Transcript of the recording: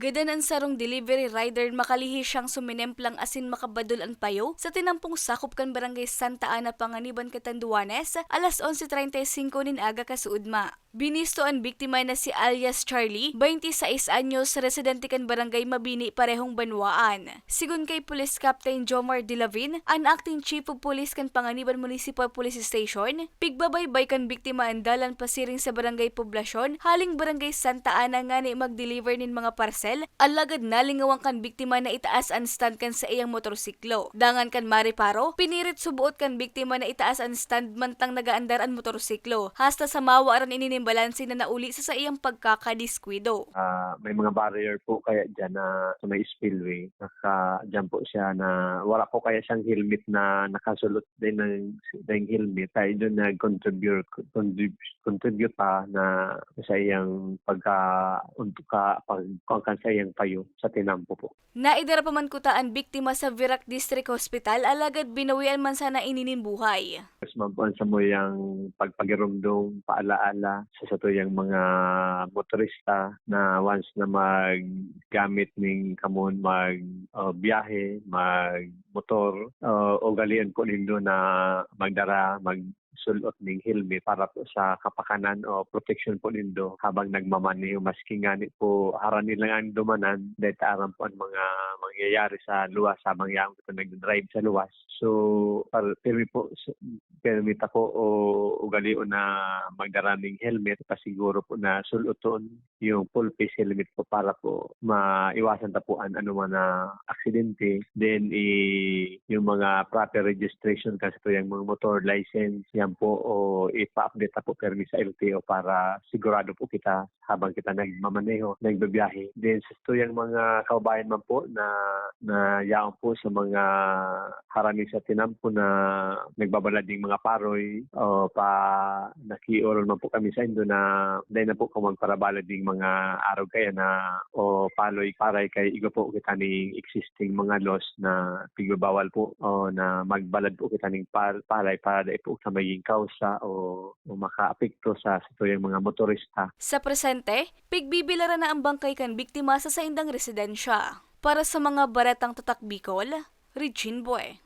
Gadan ang sarong delivery rider makalihi siyang suminemplang asin makabadol ang payo sa tinampong sakop kan barangay Santa Ana Panganiban Catanduanes alas 11:35 nin aga kasuudma. Binisto ang biktima na si alias Charlie, 26 anyos, residente kan barangay Mabini, parehong Banwaan. Sigun kay Police Captain Jomar Dilavin, ang acting chief of police kan Panganiban Municipal Police Station, pigbabaybay kan biktima ang dalan pasiring sa barangay Poblasyon, haling barangay Santa Ana nga ni mag-deliver nin mga parcel, alagad nalingawang kan biktima na itaas ang stand kan sa iyang motorsiklo. Dangan kan mariparo, pinirit subuot kan biktima na itaas ang stand mantang nagaandar ang motorsiklo. Hasta sa mawa aran balanse na nauli sa iyang pagkakadiskwido. May mga barrier po kaya dyan na sa may spillway. Dyan po siya na wala po kaya siyang helmet na nakasulot din ng helmet. Kaya doon contribute pa na sa iyang pagkakang sa iyang payo sa tinampo po. Naidara pa man kuta ang biktima sa Virac District Hospital alagad binawian man sana ininin buhay. Mas mabuan sa mo yung pagpagirumdong paalaala sa tuyang mga motorista na once na maggamit ning kamon biyahe, magmotor, o galian po nindo na magdara, sulot ning helmet para po sa kapakanan o protection po nindo habang nagmamaneho. Maski nga po haran nilang ang dumanan dahil taaran po ang mga mangyayari sa luwas habang yaong ito nag-drive sa luwas. So, permit ako o ugalion na magdaraming helmet pasiguro po na suluton yung full face helmet po para po maiwasan tapuan anuman na aksidente. Then, yung mga proper registration kasi ito yung mga motor license, yan po o ipa-update po permi sa LTO para sigurado po kita habang kita nagmamaneho, nagbabiyahe. Then, sa ito yung mga kaubayan man po na yaong po sa mga harami sa tinampo na nagbabalading mga paroy o nakiorol man po kami sa indo na dahil na po kung magparabalading mga araw kaya na o paloy paray kay igo po kita ni existing mga laws na pigbabawal po o na magbalad po kita ng palay para dahil po sa maging kausa o makaapekto sa yung mga motorista. Sa presente, pigbibilaran na ang bangkay kan biktima sa saindang residensya. Para sa mga baretang tatak Bicol, Regine Boy.